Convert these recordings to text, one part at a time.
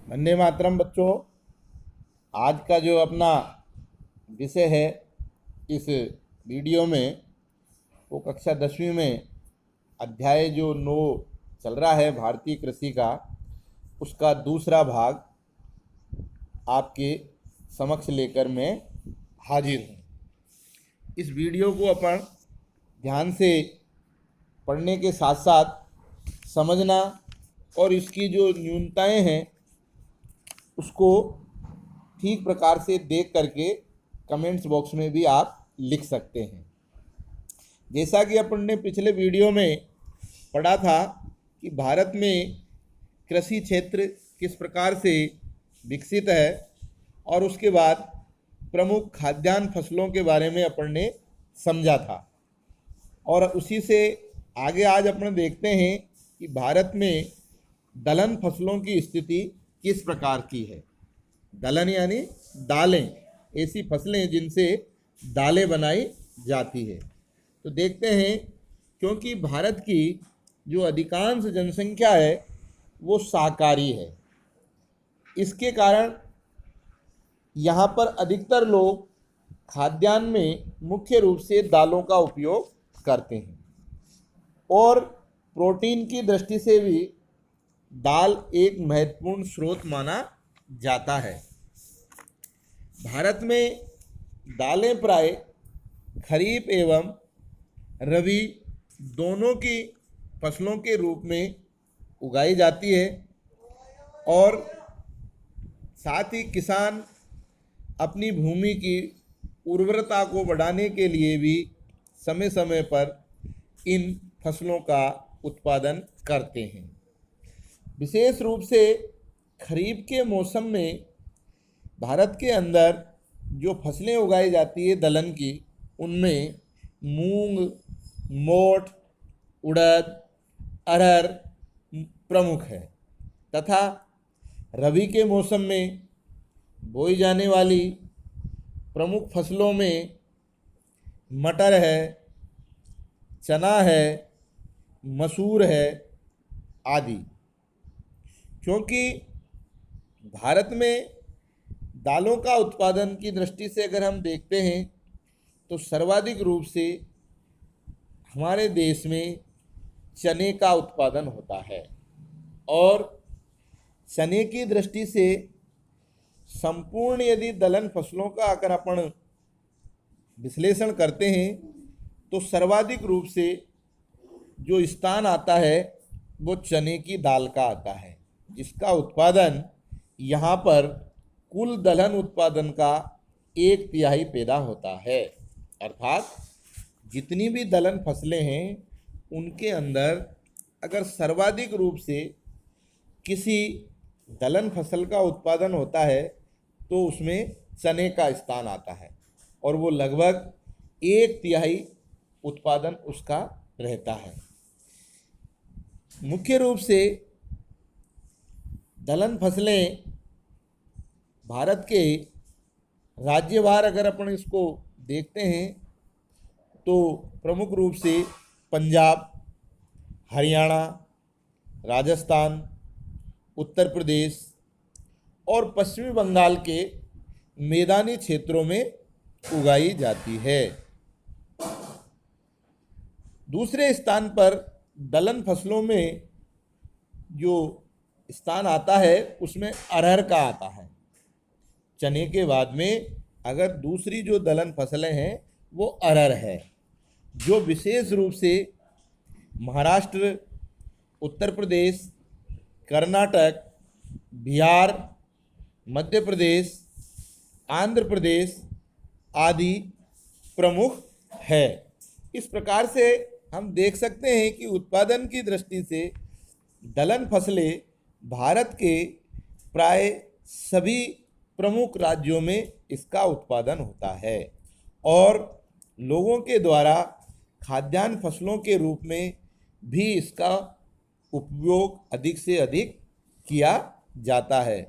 वंदे मातरम बच्चों। आज का जो अपना विषय है इस वीडियो में वो कक्षा 10वीं में अध्याय जो 9 चल रहा है भारतीय कृषि का, उसका दूसरा भाग आपके समक्ष लेकर मैं हाजिर हूँ। इस वीडियो को अपन ध्यान से पढ़ने के साथ साथ समझना और इसकी जो न्यूनताएं हैं उसको ठीक प्रकार से देख करके कमेंट्स बॉक्स में भी आप लिख सकते हैं। जैसा कि अपन ने पिछले वीडियो में पढ़ा था कि भारत में कृषि क्षेत्र किस प्रकार से विकसित है और उसके बाद प्रमुख खाद्यान्न फसलों के बारे में अपन ने समझा था। और उसी से आगे आज अपन देखते हैं कि भारत में दलहन फसलों की स्थिति किस प्रकार की है। दलहन यानी दालें, ऐसी फसलें जिनसे दालें बनाई जाती है। तो देखते हैं, क्योंकि भारत की जो अधिकांश जनसंख्या है वो शाकाहारी है, इसके कारण यहाँ पर अधिकतर लोग खाद्यान्न में मुख्य रूप से दालों का उपयोग करते हैं और प्रोटीन की दृष्टि से भी दाल एक महत्वपूर्ण स्रोत माना जाता है। भारत में दालें प्राय खरीफ एवं रबी दोनों की फसलों के रूप में उगाई जाती है और साथ ही किसान अपनी भूमि की उर्वरता को बढ़ाने के लिए भी समय समय पर इन फसलों का उत्पादन करते हैं। विशेष रूप से खरीफ के मौसम में भारत के अंदर जो फसलें उगाई जाती है दलहन की, उनमें मूंग, मोठ, उड़द, अरहर प्रमुख है तथा रबी के मौसम में बोई जाने वाली प्रमुख फसलों में मटर है, चना है, मसूर है आदि। क्योंकि भारत में दालों का उत्पादन की दृष्टि से अगर हम देखते हैं तो सर्वाधिक रूप से हमारे देश में चने का उत्पादन होता है और चने की दृष्टि से संपूर्ण यदि दलहन फसलों का अगर अपन विश्लेषण करते हैं तो सर्वाधिक रूप से जो स्थान आता है वो चने की दाल का आता है, जिसका उत्पादन यहाँ पर कुल दलहन उत्पादन का 1/3 पैदा होता है। अर्थात जितनी भी दलहन फसलें हैं उनके अंदर अगर सर्वाधिक रूप से किसी दलहन फसल का उत्पादन होता है तो उसमें चने का स्थान आता है और वो लगभग 1/3 उत्पादन उसका रहता है। मुख्य रूप से दलहन फसलें भारत के राज्यवार अगर अपन इसको देखते हैं तो प्रमुख रूप से पंजाब, हरियाणा, राजस्थान, उत्तर प्रदेश और पश्चिमी बंगाल के मैदानी क्षेत्रों में उगाई जाती है। दूसरे स्थान पर दलहन फसलों में जो स्थान आता है उसमें अरहर का आता है। चने के बाद में अगर दूसरी जो दलहन फसलें हैं वो अरहर है, जो विशेष रूप से महाराष्ट्र, उत्तर प्रदेश, कर्नाटक, बिहार, मध्य प्रदेश, आंध्र प्रदेश आदि प्रमुख है। इस प्रकार से हम देख सकते हैं कि उत्पादन की दृष्टि से दलहन फसलें भारत के प्राय सभी प्रमुख राज्यों में इसका उत्पादन होता है और लोगों के द्वारा खाद्यान्न फसलों के रूप में भी इसका उपयोग अधिक से अधिक किया जाता है।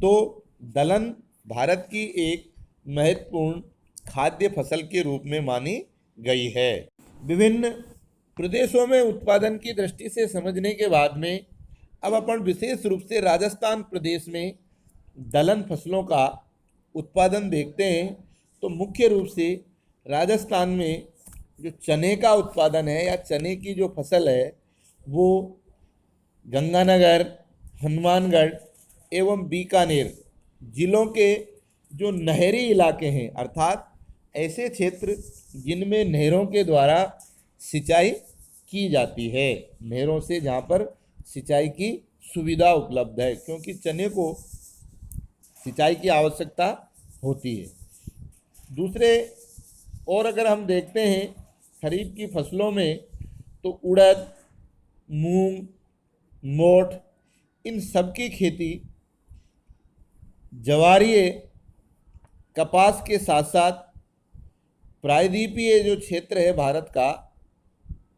तो दलहन भारत की एक महत्वपूर्ण खाद्य फसल के रूप में मानी गई है। विभिन्न प्रदेशों में उत्पादन की दृष्टि से समझने के बाद में अब अपन विशेष रूप से राजस्थान प्रदेश में दलहन फसलों का उत्पादन देखते हैं तो मुख्य रूप से राजस्थान में जो चने का उत्पादन है या चने की जो फसल है वो गंगानगर, हनुमानगढ़ एवं बीकानेर जिलों के जो नहरी इलाके हैं, अर्थात ऐसे क्षेत्र जिनमें नहरों के द्वारा सिंचाई की जाती है, नहरों से जहाँ पर सिंचाई की सुविधा उपलब्ध है, क्योंकि चने को सिंचाई की आवश्यकता होती है। दूसरे और अगर हम देखते हैं खरीफ की फसलों में तो उड़द, मूंग, मोठ इन सब की खेती, ज्वारीय, कपास के साथ साथ प्रायद्वीपीय जो क्षेत्र है भारत का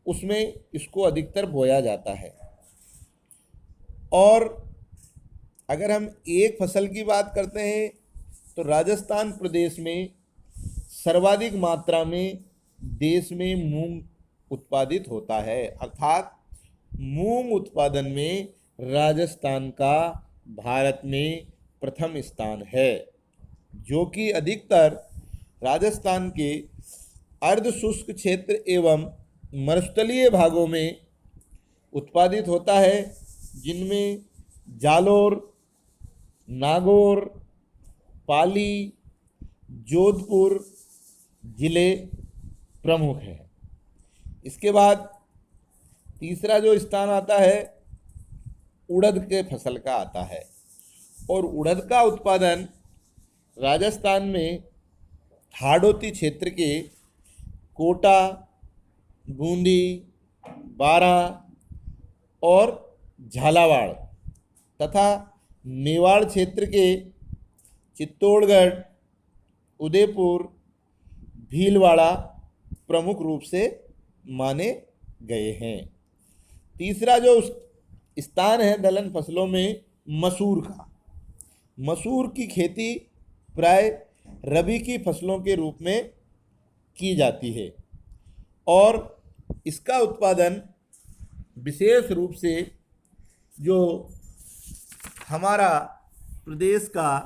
उसमें इसको अधिकतर बोया जाता है। और अगर हम एक फसल की बात करते हैं तो राजस्थान प्रदेश में सर्वाधिक मात्रा में देश में मूंग उत्पादित होता है, अर्थात मूंग उत्पादन में राजस्थान का भारत में प्रथम स्थान है, जो कि अधिकतर राजस्थान के अर्ध शुष्क क्षेत्र एवं मरुस्थलीय भागों में उत्पादित होता है, जिनमें जालोर, नागौर, पाली, जोधपुर जिले प्रमुख हैं। इसके बाद तीसरा जो स्थान आता है उड़द के फसल का आता है, और उड़द का उत्पादन राजस्थान में हाड़ौती क्षेत्र के कोटा, बूंदी, बारां और झालावाड़ तथा मेवाड़ क्षेत्र के चित्तौड़गढ़, उदयपुर, भीलवाड़ा प्रमुख रूप से माने गए हैं। तीसरा जो स्थान है दलहन फसलों में मसूर का, मसूर की खेती प्राय रबी की फसलों के रूप में की जाती है, और इसका उत्पादन विशेष रूप से जो हमारा प्रदेश का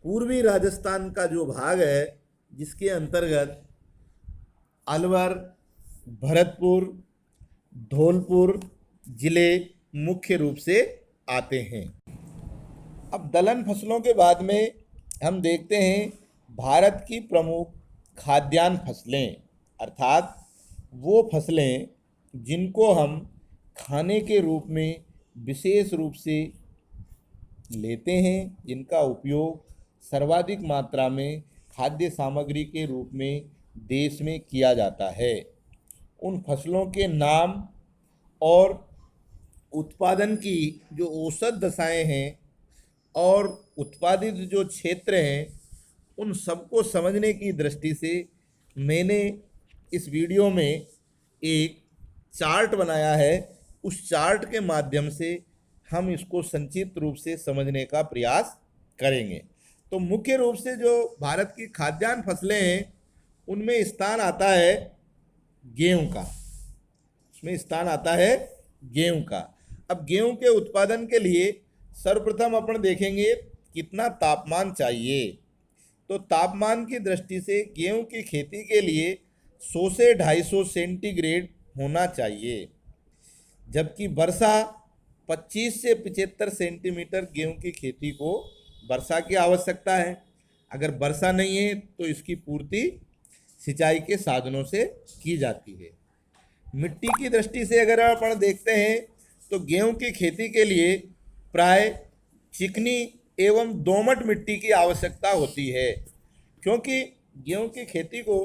पूर्वी राजस्थान का जो भाग है, जिसके अंतर्गत अलवर, भरतपुर, धौलपुर जिले मुख्य रूप से आते हैं। अब दलहन फसलों के बाद में हम देखते हैं भारत की प्रमुख खाद्यान्न फसलें, अर्थात वो फसलें जिनको हम खाने के रूप में विशेष रूप से लेते हैं, जिनका उपयोग सर्वाधिक मात्रा में खाद्य सामग्री के रूप में देश में किया जाता है। उन फसलों के नाम और उत्पादन की जो औसत दशाएं हैं और उत्पादित जो क्षेत्र हैं, उन सबको समझने की दृष्टि से मैंने इस वीडियो में एक चार्ट बनाया है। उस चार्ट के माध्यम से हम इसको संक्षिप्त रूप से समझने का प्रयास करेंगे। तो मुख्य रूप से जो भारत की खाद्यान्न फसलें हैं उनमें स्थान आता है गेहूं का, उसमें स्थान आता है गेहूं का। अब गेहूं के उत्पादन के लिए सर्वप्रथम अपन देखेंगे कितना तापमान चाहिए। तो तापमान की दृष्टि से गेहूं की खेती के लिए 100 से 250 सेंटीग्रेड होना चाहिए, जबकि वर्षा 25 से 75 सेंटीमीटर गेहूं की खेती को वर्षा की आवश्यकता है। अगर वर्षा नहीं है तो इसकी पूर्ति सिंचाई के साधनों से की जाती है। मिट्टी की दृष्टि से अगर अपन देखते हैं तो गेहूं की खेती के लिए प्राय चिकनी एवं दोमट मिट्टी की आवश्यकता होती है, क्योंकि गेहूं की खेती को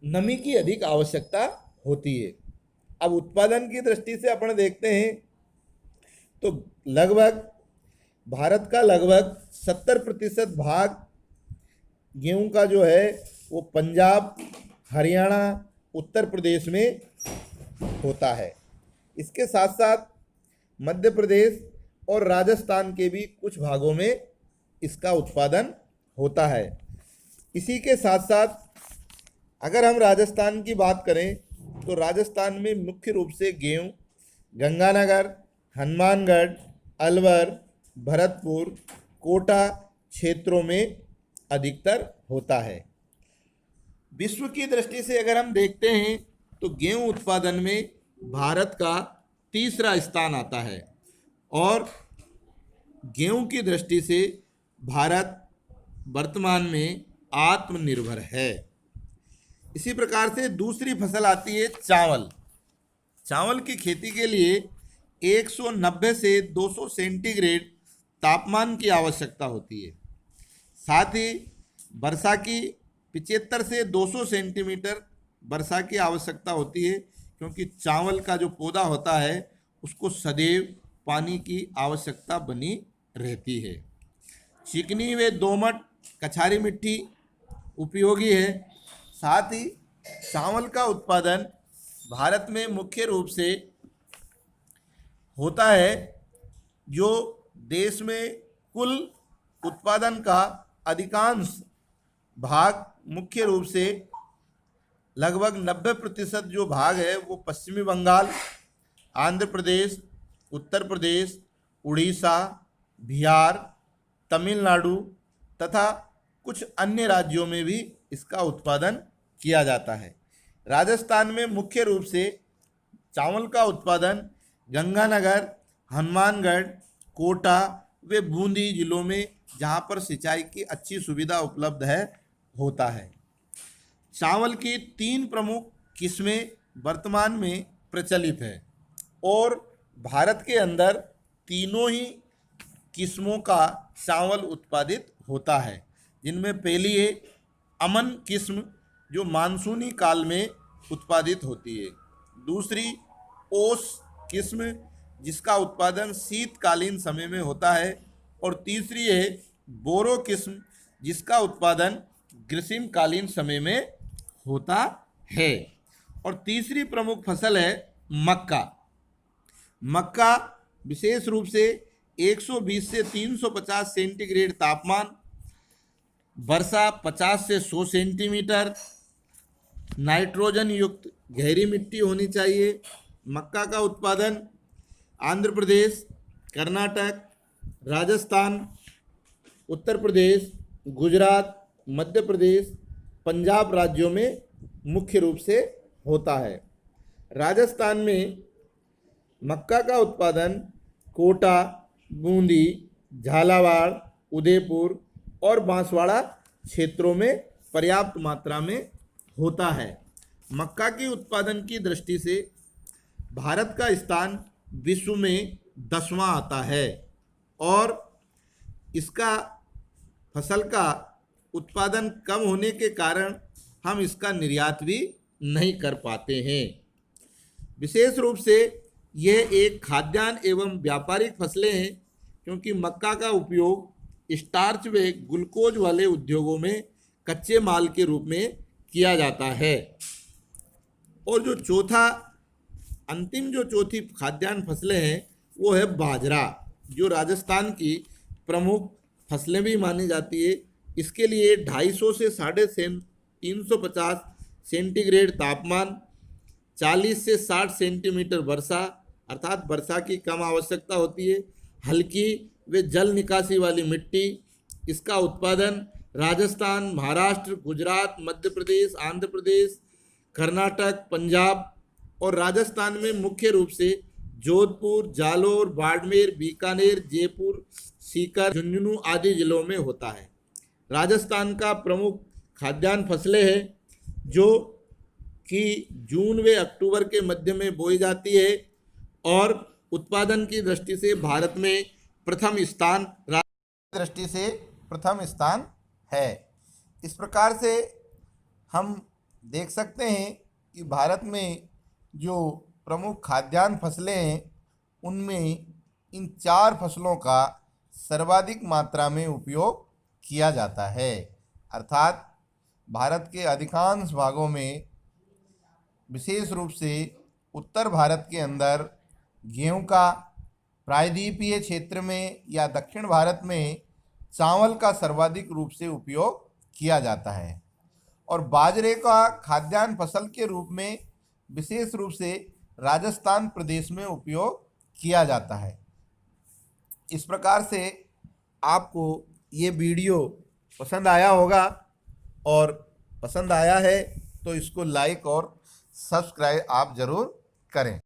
नमी की अधिक आवश्यकता होती है। अब उत्पादन की दृष्टि से अपन देखते हैं तो लगभग भारत का लगभग 70% भाग गेहूं का जो है वो पंजाब, हरियाणा, उत्तर प्रदेश में होता है। इसके साथ साथ मध्य प्रदेश और राजस्थान के भी कुछ भागों में इसका उत्पादन होता है। इसी के साथ साथ अगर हम राजस्थान की बात करें तो राजस्थान में मुख्य रूप से गेहूं गंगानगर, हनुमानगढ़, अलवर, भरतपुर, कोटा क्षेत्रों में अधिकतर होता है। विश्व की दृष्टि से अगर हम देखते हैं तो गेहूं उत्पादन में भारत का तीसरा स्थान आता है और गेहूं की दृष्टि से भारत वर्तमान में आत्मनिर्भर है। इसी प्रकार से दूसरी फसल आती है चावल। चावल की खेती के लिए 190 से 200 सेंटीग्रेड तापमान की आवश्यकता होती है। साथ ही वर्षा की 75 से 200 सेंटीमीटर वर्षा की आवश्यकता होती है, क्योंकि चावल का जो पौधा होता है उसको सदैव पानी की आवश्यकता बनी रहती है। चिकनी व दोमट कछारी मिट्टी उपयोगी है। साथ ही चावल का उत्पादन भारत में मुख्य रूप से होता है, जो देश में कुल उत्पादन का अधिकांश भाग मुख्य रूप से लगभग 90% जो भाग है वो पश्चिमी बंगाल, आंध्र प्रदेश, उत्तर प्रदेश, उड़ीसा, बिहार, तमिलनाडु तथा कुछ अन्य राज्यों में भी इसका उत्पादन किया जाता है। राजस्थान में मुख्य रूप से चावल का उत्पादन गंगानगर, हनुमानगढ़, कोटा व बूंदी जिलों में, जहाँ पर सिंचाई की अच्छी सुविधा उपलब्ध है, होता है। चावल की 3 प्रमुख किस्में वर्तमान में प्रचलित है और भारत के अंदर तीनों ही किस्मों का चावल उत्पादित होता है, जिनमें पहली है अमन किस्म जो मानसूनी काल में उत्पादित होती है, दूसरी ओस किस्म जिसका उत्पादन शीतकालीन समय में होता है और तीसरी है बोरो किस्म जिसका उत्पादन ग्रीष्मकालीन समय में होता है। और तीसरी प्रमुख फसल है मक्का। मक्का विशेष रूप से 120 से 350 सेंटीग्रेड तापमान, वर्षा 50 से 100 सेंटीमीटर, नाइट्रोजन युक्त गहरी मिट्टी होनी चाहिए। मक्का का उत्पादन आंध्र प्रदेश, कर्नाटक, राजस्थान, उत्तर प्रदेश, गुजरात, मध्य प्रदेश, पंजाब राज्यों में मुख्य रूप से होता है। राजस्थान में मक्का का उत्पादन कोटा, बूंदी, झालावाड़, उदयपुर और बांसवाड़ा क्षेत्रों में पर्याप्त मात्रा में होता है। मक्का के उत्पादन की दृष्टि से भारत का स्थान विश्व में 10वां आता है और इसका फसल का उत्पादन कम होने के कारण हम इसका निर्यात भी नहीं कर पाते हैं। विशेष रूप से यह एक खाद्यान्न एवं व्यापारिक फसलें हैं, क्योंकि मक्का का उपयोग स्टार्च व ग्लूकोज वाले उद्योगों में कच्चे माल के रूप में किया जाता है। और जो चौथी खाद्यान्न फसलें हैं वो है बाजरा, जो राजस्थान की प्रमुख फसलें भी मानी जाती है। इसके लिए 250 से 350 सेंटीग्रेड तापमान, 40 से 60 सेंटीमीटर वर्षा अर्थात वर्षा की कम आवश्यकता होती है, हल्की व जल निकासी वाली मिट्टी। इसका उत्पादन राजस्थान, महाराष्ट्र, गुजरात, मध्य प्रदेश, आंध्र प्रदेश, कर्नाटक, पंजाब और राजस्थान में मुख्य रूप से जोधपुर, जालोर, बाड़मेर, बीकानेर, जयपुर, सीकर, झुंझुनू आदि जिलों में होता है। राजस्थान का प्रमुख खाद्यान्न फसलें हैं जो कि जून व अक्टूबर के मध्य में बोई जाती है और उत्पादन की दृष्टि से भारत में प्रथम स्थान है। इस प्रकार से हम देख सकते हैं कि भारत में जो प्रमुख खाद्यान्न फसलें हैं उनमें इन 4 फसलों का सर्वाधिक मात्रा में उपयोग किया जाता है, अर्थात भारत के अधिकांश भागों में, विशेष रूप से उत्तर भारत के अंदर गेहूं का, प्रायद्वीपीय क्षेत्र में या दक्षिण भारत में चावल का सर्वाधिक रूप से उपयोग किया जाता है और बाजरे का खाद्यान्न फसल के रूप में विशेष रूप से राजस्थान प्रदेश में उपयोग किया जाता है। इस प्रकार से आपको ये वीडियो पसंद आया होगा, और पसंद आया है तो इसको लाइक और सब्सक्राइब आप ज़रूर करें।